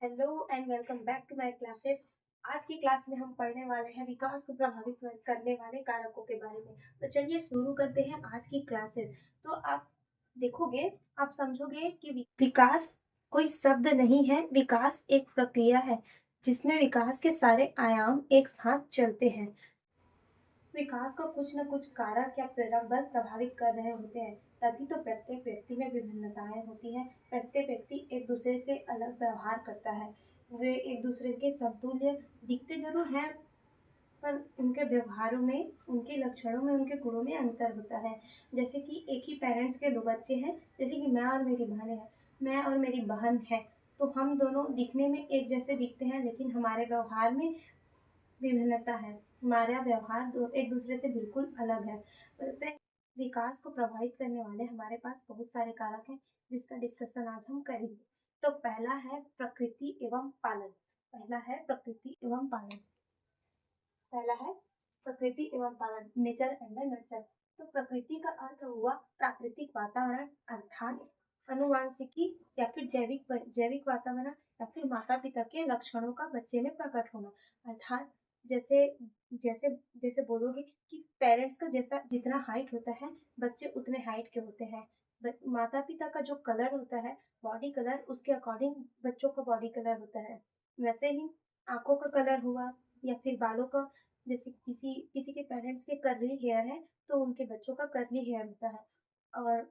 Hello and welcome back to my classes. आज की class में हम पढ़ने वाले हैं विकास को प्रभावित करने वाले कारकों के बारे में। तो चलिए शुरू करते हैं आज की क्लासेस। तो आप देखोगे, आप समझोगे कि विकास कोई शब्द नहीं है, विकास एक प्रक्रिया है जिसमें विकास के सारे आयाम एक साथ चलते हैं। विकास को कुछ न कुछ कारक या प्रेरक बल प्रभावित कर रहे होते हैं, तभी तो प्रत्येक व्यक्ति में विभिन्नताएं होती हैं। प्रत्येक व्यक्ति एक दूसरे से अलग व्यवहार करता है। वे एक दूसरे के समतुल्य दिखते जरूर हैं, पर उनके व्यवहारों में, उनके लक्षणों में, उनके गुणों में अंतर होता है। जैसे कि एक ही पेरेंट्स के दो बच्चे हैं, जैसे कि मैं और मेरी बहन है, मैं और मेरी बहन है, तो हम दोनों दिखने में एक जैसे दिखते हैं, लेकिन हमारे व्यवहार में विभिन्नता है। हमारा व्यवहार एक दूसरे से बिल्कुल अलग है। वैसे विकास को प्रभावित करने वाले हमारे पास बहुत सारे कारक हैं, जिसका डिस्कशन आज हम करेंगे। तो पहला है प्रकृति एवं पालन। पहला है प्रकृति एवं पालन। पहला है प्रकृति एवं पालन, नेचर एंड नर्चर। तो प्रकृति का अर्थ हुआ प्राकृतिक वातावरण, अर्थात अनुवांशिकी या फिर जैविक वातावरण, या फिर माता पिता के लक्षणों का बच्चे में प्रकट होना। अर्थात जैसे जैसे जैसे बोलोगे कि पेरेंट्स का जैसा जितना हाइट होता है, बच्चे उतने हाइट के होते हैं। माता पिता का जो कलर होता है, बॉडी कलर, उसके अकॉर्डिंग बच्चों का बॉडी कलर होता है। वैसे ही आंखों का कलर हुआ, या फिर बालों का, जैसे किसी किसी के पेरेंट्स के कर्ली हेयर है, तो उनके बच्चों का कर्ली हेयर होता है। और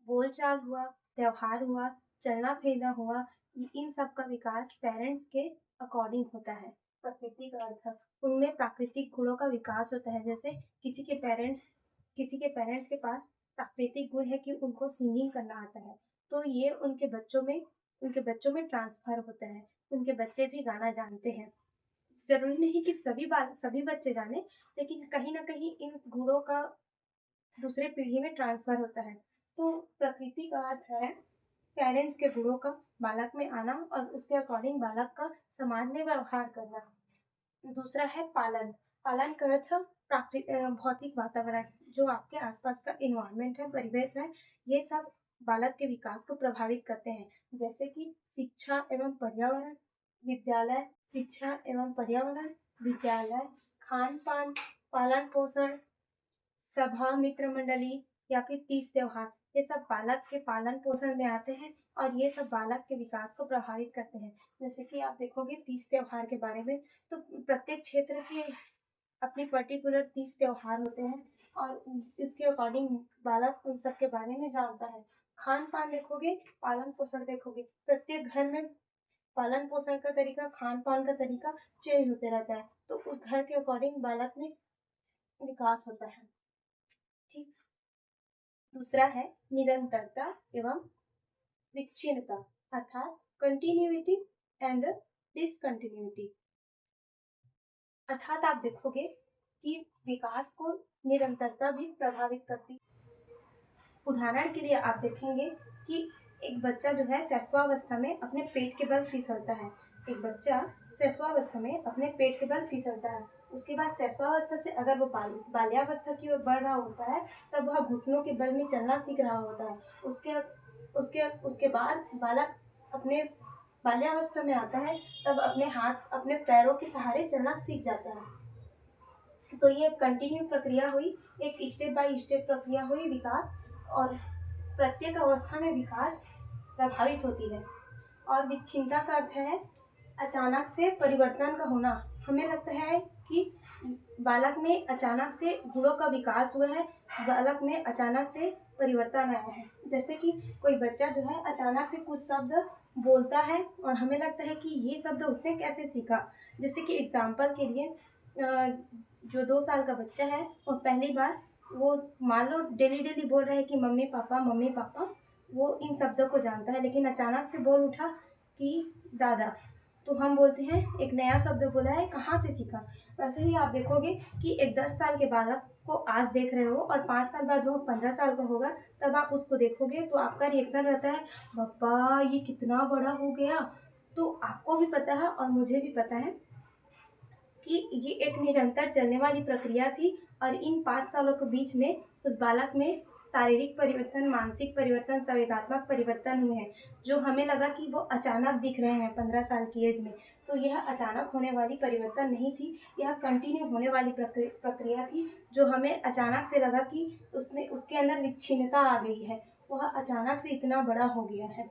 बोलचाल हुआ, व्यवहार हुआ, चलना फिरना हुआ, इन सब का विकास पेरेंट्स के अकॉर्डिंग होता है। प्रकृति का अर्थ, उनमें प्राकृतिक गुणों का विकास होता है। जैसे किसी के पेरेंट्स के पास प्राकृतिक गुण है कि उनको सिंगिंग करना आता है, तो ये उनके बच्चों में ट्रांसफर होता है। उनके बच्चे भी गाना जानते हैं। जरूरी नहीं कि सभी बच्चे जाने, लेकिन कहीं ना कहीं इन गुणों का दूसरे पीढ़ी में ट्रांसफर होता है। तो प्रकृति का अर्थ है पेरेंट्स के गुणों का बालक में आना और उसके अकॉर्डिंग बालक का समाज में व्यवहार करना। दूसरा है पालन। पालन का अर्थ भौतिक वातावरण, जो आपके आसपास का इन्वायरमेंट है, परिवेश है, ये सब बालक के विकास को प्रभावित करते हैं। जैसे कि शिक्षा एवं पर्यावरण, विद्यालय, शिक्षा एवं पर्यावरण, विद्यालय, खान पान, पालन पोषण, सभा, मित्र मंडली, या फिर तीज त्योहार, ये सब बालक के पालन पोषण में आते हैं और ये सब बालक के विकास को प्रभावित करते हैं। जैसे कि आप देखोगे तीज त्योहार के बारे में, तो प्रत्येक क्षेत्र के अपने पर्टिकुलर तीज त्योहार होते हैं और इसके अकॉर्डिंग बालक उन सब के बारे में जानता है। खान पान देखोगे, पालन पोषण देखोगे, प्रत्येक घर में पालन पोषण का तरीका, खान पान का तरीका चेंज होते रहता है, तो उस घर के अकॉर्डिंग बालक में विकास होता है। ठीक। दूसरा है निरंतरता एवं विच्छिन्नता, अर्थात कंटिन्यूटी एंड डिसकंटिन्यूटी। अर्थात आप देखोगे कि विकास को निरंतरता भी प्रभावित करती। उदाहरण के लिए आप देखेंगे कि एक बच्चा जो है शैशवावस्था में अपने पेट के बल फिसलता है। एक बच्चा शैशवावस्था में अपने पेट के बल फिसलता है। उसके बाद शैशवावस्था से अगर वो बाल्यावस्था की ओर बढ़ रहा होता है, तब वह घुटनों के बल में चलना सीख रहा होता है। उसके उसके उसके बाद बालक अपने बाल्यावस्था में आता है, तब अपने हाथ, अपने पैरों के सहारे चलना सीख जाता है। तो ये कंटिन्यू प्रक्रिया हुई, एक स्टेप बाय स्टेप प्रक्रिया हुई विकास, और प्रत्येक अवस्था में विकास प्रभावित होती है। और विच्छिन्नता का अर्थ है अचानक से परिवर्तन का होना। हमें लगता है कि बालक में अचानक से गुणों का विकास हुआ है, बालक में अचानक से परिवर्तन आया है। जैसे कि कोई बच्चा जो है अचानक से कुछ शब्द बोलता है और हमें लगता है कि ये शब्द उसने कैसे सीखा। जैसे कि एग्जाम्पल के लिए, जो 2 साल का बच्चा है और पहली बार वो मान लो डेली डेली बोल रहा है कि मम्मी पापा मम्मी पापा, वो इन शब्दों को जानता है, लेकिन अचानक से बोल उठा कि दादा, तो हम बोलते हैं एक नया शब्द बोला है, कहाँ से सीखा। वैसे ही आप देखोगे कि एक 10 साल के बालक को आज देख रहे हो और 5 साल बाद वो 15 साल का होगा, तब आप उसको देखोगे तो आपका रिएक्शन रहता है, पापा ये कितना बड़ा हो गया। तो आपको भी पता है और मुझे भी पता है कि ये एक निरंतर चलने वाली प्रक्रिया थी, और इन 5 सालों के बीच में उस बालक में शारीरिक परिवर्तन, मानसिक परिवर्तन, संवेगात्मक परिवर्तन हुए हैं, जो हमें लगा कि वो अचानक दिख रहे हैं 15 साल की एज में। तो यह अचानक होने वाली परिवर्तन नहीं थी, यह कंटिन्यू होने वाली प्रक्रिया थी, जो हमें अचानक से लगा कि उसमें उसके अंदर विच्छिन्नता आ गई है, वह अचानक से इतना बड़ा हो गया है।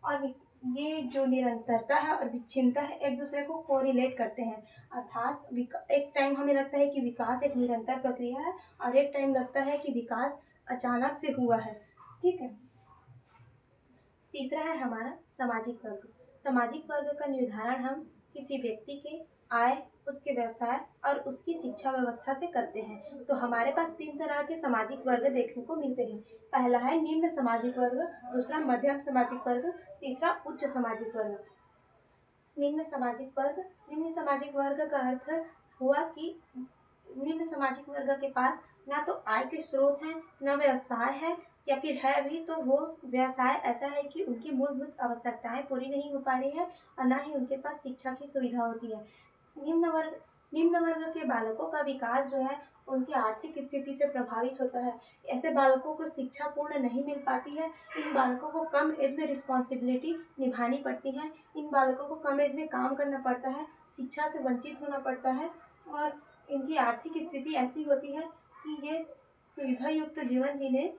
और ये जो निरंतरता है और विच्छिन्नता है एक दूसरे को कोरिलेट करते हैं, अर्थात एक टाइम हमें लगता है कि विकास एक निरंतर प्रक्रिया है और एक टाइम लगता है कि विकास अचानक से हुआ है। ठीक है। तीसरा है हमारा सामाजिक वर्ग। सामाजिक वर्ग का निर्धारण हम किसी व्यक्ति के आय, उसके व्यवसाय और उसकी शिक्षा व्यवस्था से करते हैं। तो हमारे पास 3 तरह के सामाजिक वर्ग देखने को मिलते हैं। पहला है निम्न सामाजिक वर्ग, दूसरा मध्यम सामाजिक वर्ग, तीसरा उच्च सामाजिक वर्ग। निम्न सामाजिक वर्ग, निम्न सामाजिक वर्ग का अर्थ हुआ कि निम्न सामाजिक वर्ग के पास ना तो आय के स्रोत हैं, ना व्यवसाय है, या फिर है भी तो वो व्यवसाय ऐसा है कि उनकी मूलभूत आवश्यकताएं पूरी नहीं हो पा रही है और ना ही उनके पास शिक्षा की सुविधा होती है। निम्न वर्ग के बालकों का विकास जो है उनकी आर्थिक स्थिति से प्रभावित होता है। ऐसे बालकों को शिक्षा पूर्ण नहीं मिल पाती है। इन बालकों को कम एज में रिस्पॉन्सिबिलिटी निभानी पड़ती है। इन बालकों को कम एज में काम करना पड़ता है, शिक्षा से वंचित होना पड़ता है और इनकी आर्थिक स्थिति ऐसी होती है कि ये सुविधा युक्त जीवन जीने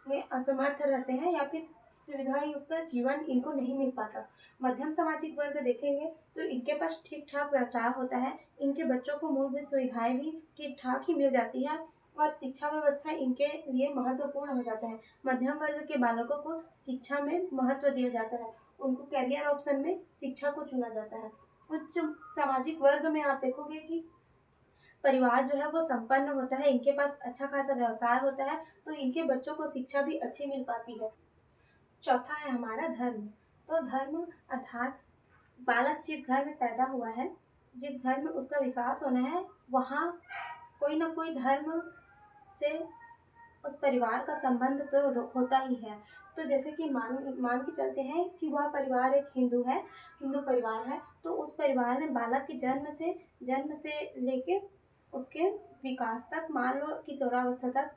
में असमर्थ रहते हैं या फिर सुविधा युक्त जीवन इनको नहीं मिल पाता। मध्यम सामाजिक वर्ग देखेंगे तो इनके पास ठीक ठाक व्यवसाय होता है, इनके बच्चों को मूलभूत सुविधाएं भी ठीक ठाक ही मिल जाती है और शिक्षा व्यवस्था इनके लिए महत्वपूर्ण हो जाता है। मध्यम वर्ग के बालकों को शिक्षा में महत्व दिया जाता है, उनको कैरियर ऑप्शन में शिक्षा को चुना जाता है। उच्च सामाजिक वर्ग में आप देखोगे कि परिवार जो है वो संपन्न होता है, इनके पास अच्छा खासा व्यवसाय होता है, तो इनके बच्चों को शिक्षा भी अच्छी मिल पाती है। चौथा है हमारा धर्म। तो धर्म अर्थात बालक जिस घर में पैदा हुआ है, जिस घर में उसका विकास होना है, वहाँ कोई ना कोई धर्म से उस परिवार का संबंध तो होता ही है। तो जैसे कि मान के चलते हैं कि वह परिवार एक हिंदू परिवार है, तो उस परिवार में बालक के जन्म से लेके उसके विकास तक, मान लो किशोरावस्था तक,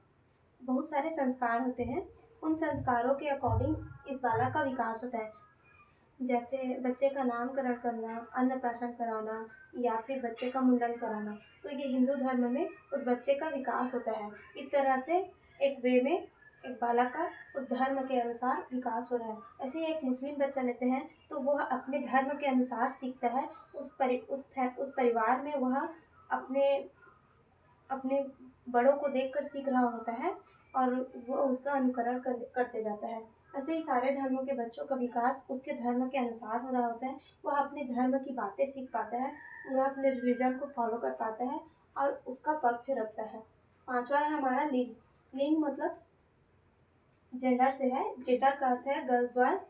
बहुत सारे संस्कार होते हैं। उन संस्कारों के अकॉर्डिंग इस बालक का विकास होता है। जैसे बच्चे का नामकरण करना, अन्नप्राशन कराना या फिर बच्चे का मुंडन कराना, तो ये हिंदू धर्म में उस बच्चे का विकास होता है। इस तरह से एक वे में एक बालक का उस धर्म के अनुसार विकास हो रहा है। ऐसे ही एक मुस्लिम बच्चा लेते हैं तो वह अपने धर्म के अनुसार सीखता है। उस परिवार में वह अपने बड़ों को देखकर सीख रहा होता है और वो उसका अनुकरण करते जाता है। ऐसे ही सारे धर्मों के बच्चों का विकास उसके धर्म के अनुसार हो रहा होता है। वह अपने धर्म की बातें सीख पाता है, वह अपने रिलीजन को फॉलो कर पाता है और उसका पक्ष रखता है। पांचवा है हमारा लिंग। लिंग मतलब जेंडर से है, जेंडर का अर्थ है गर्ल्स बॉयज।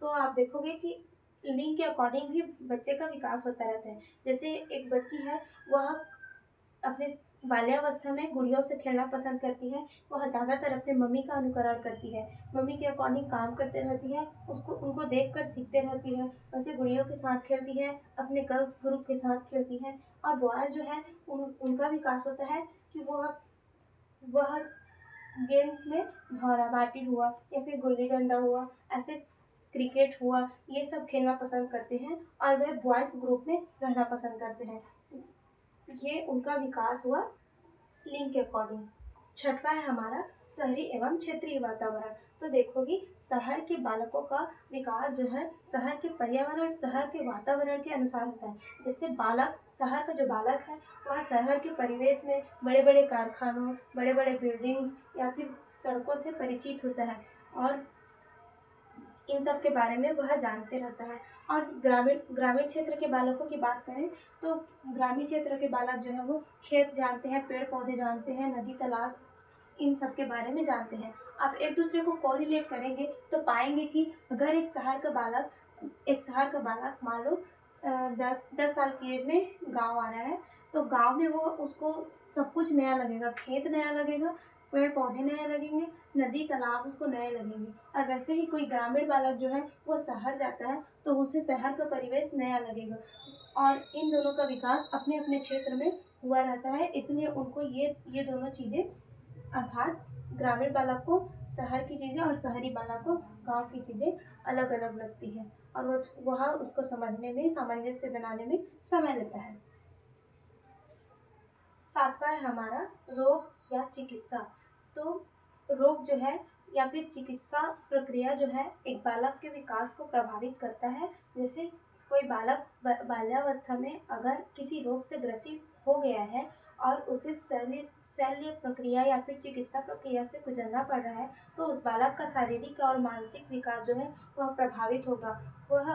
तो आप देखोगे कि लिंग के अकॉर्डिंग भी बच्चे का विकास होता रहता है। जैसे एक बच्ची है, वह अपने बाल्यावस्था में गुड़ियों से खेलना पसंद करती है, वह ज़्यादातर अपने मम्मी का अनुकरण करती है, मम्मी के अकॉर्डिंग काम करते रहती है, उनको देखकर सीखते रहती है। वैसे गुड़ियों के साथ खेलती है, अपने गर्ल्स ग्रुप के साथ खेलती है। और बॉयज़ जो है उनका विकास होता है कि वह गेम्स में भाराबाटी हुआ या फिर गुल्ली डंडा हुआ, ऐसे क्रिकेट हुआ, ये सब खेलना पसंद करते हैं और वह बॉयज़ ग्रुप में रहना पसंद करते हैं। ये उनका विकास हुआ लिंग के अकॉर्डिंग। छठवा है हमारा शहरी एवं क्षेत्रीय वातावरण। तो देखोगे शहर के बालकों का विकास जो है शहर के पर्यावरण, शहर के वातावरण के अनुसार होता है। जैसे शहर का जो बालक है वह शहर के परिवेश में बड़े बड़े कारखानों, बड़े बड़े बिल्डिंग्स या फिर सड़कों से परिचित होता है और इन सब के बारे में वह जानते रहता है। और ग्रामीण क्षेत्र के बालकों की बात करें तो ग्रामीण क्षेत्र के बालक जो है वो खेत जानते हैं, पेड़ पौधे जानते हैं, नदी तालाब, इन सब के बारे में जानते हैं। आप एक दूसरे को कोरिलेट करेंगे तो पाएंगे कि अगर एक शहर का बालक मान लो 10 साल की एज में गांव आ रहा है, तो गांव में वो उसको सब कुछ नया लगेगा, खेत नया लगेगा, पेड़ पौधे नए लगेंगे, नदी तालाब उसको नए लगेंगे। और वैसे ही कोई ग्रामीण बालक जो है वो शहर जाता है तो उसे शहर का परिवेश नया लगेगा। और इन दोनों का विकास अपने अपने क्षेत्र में हुआ रहता है, इसलिए उनको ये दोनों चीज़ें अर्थात ग्रामीण बालक को शहर की चीज़ें और शहरी बालक को गांव की चीज़ें अलग अलग लगती हैं और वह उसको समझने में, सामंजस्य बनाने में समय लेता है। सातवां है हमारा रोग या चिकित्सा। तो रोग जो है या फिर चिकित्सा प्रक्रिया जो है एक बालक के विकास को प्रभावित करता है। जैसे कोई बालक बाल्यावस्था में अगर किसी रोग से ग्रसित हो गया है और उसे शल्य प्रक्रिया या फिर चिकित्सा प्रक्रिया से गुजरना पड़ रहा है, तो उस बालक का शारीरिक और मानसिक विकास जो है वह प्रभावित होगा। वह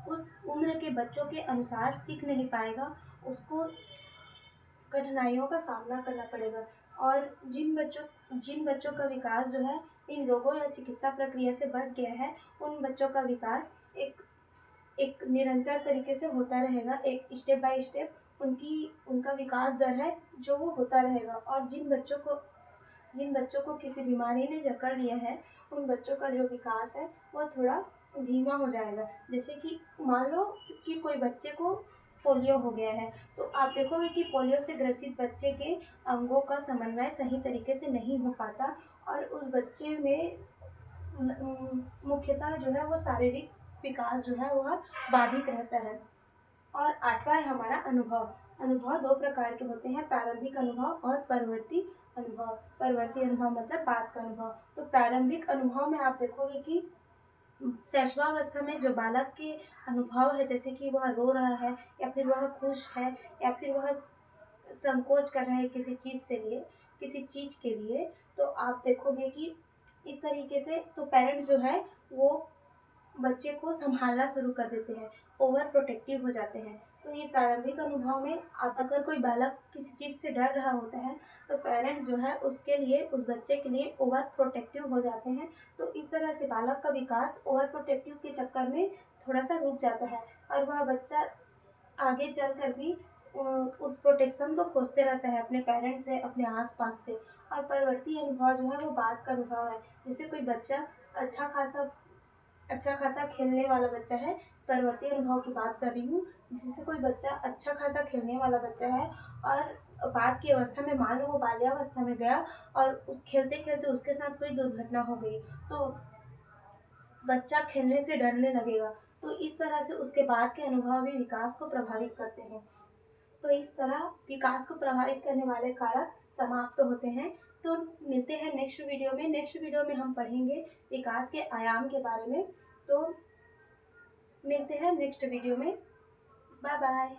उस उम्र के बच्चों के अनुसार सीख नहीं पाएगा, उसको कठिनाइयों का सामना करना पड़ेगा। और जिन बच्चों का विकास जो है इन रोगों या चिकित्सा प्रक्रिया से बच गया है, उन बच्चों का विकास एक एक निरंतर तरीके से होता रहेगा, एक स्टेप बाय स्टेप उनका विकास दर है जो वो होता रहेगा। और जिन बच्चों को किसी बीमारी ने जकड़ लिया है, उन बच्चों का जो विकास है वो थोड़ा धीमा हो जाएगा। जैसे कि मान लो कि कोई बच्चे को पोलियो हो गया है, तो आप देखोगे कि पोलियो से ग्रसित बच्चे के अंगों का समन्वय सही तरीके से नहीं हो पाता और उस बच्चे में मुख्यतः जो है वो शारीरिक विकास जो है वह बाधित रहता है। और आठवां है हमारा अनुभव। अनुभव दो प्रकार के होते हैं, प्रारंभिक अनुभव और परवर्ती अनुभव। परवर्ती अनुभव मतलब बाद का अनुभव। तो प्रारंभिक अनुभव में आप देखोगे कि शैशवावस्था में जो बालक के अनुभव है, जैसे कि वह रो रहा है या फिर वह खुश है या फिर वह संकोच कर रहा है किसी चीज़ के लिए, तो आप देखोगे कि इस तरीके से तो पेरेंट्स जो है वो बच्चे को संभालना शुरू कर देते हैं, ओवर प्रोटेक्टिव हो जाते हैं। तो ये प्रारंभिक अनुभव में अगर कोई बालक किसी चीज़ से डर रहा होता है, तो पेरेंट्स जो है उसके लिए, उस बच्चे के लिए ओवर प्रोटेक्टिव हो जाते हैं। तो इस तरह से बालक का विकास ओवर प्रोटेक्टिव के चक्कर में थोड़ा सा रुक जाता है और वह बच्चा आगे चल कर भी उस प्रोटेक्शन को खोजते रहता है अपने पेरेंट्स से, अपने आसपास से। और परवर्ती अनुभव जो है वो बाद का अनुभव है। जैसे कोई बच्चा अच्छा खासा खेलने वाला बच्चा है, परवर्ती अनुभव की बात कर रही हूँ। जैसे कोई बच्चा अच्छा खासा खेलने वाला बच्चा है और बाद की अवस्था में मान लो वो बाल्यावस्था में गया और उस खेलते खेलते उसके साथ कोई दुर्घटना हो गई, तो बच्चा खेलने से डरने लगेगा। तो इस तरह से उसके बाद के अनुभव भी विकास को प्रभावित करते हैं। तो इस तरह विकास को प्रभावित करने वाले कारक समाप्त होते हैं। तो मिलते हैं नेक्स्ट वीडियो में। नेक्स्ट वीडियो में हम पढ़ेंगे विकास के आयाम के बारे में। तो मिलते हैं नेक्स्ट वीडियो में। Bye bye.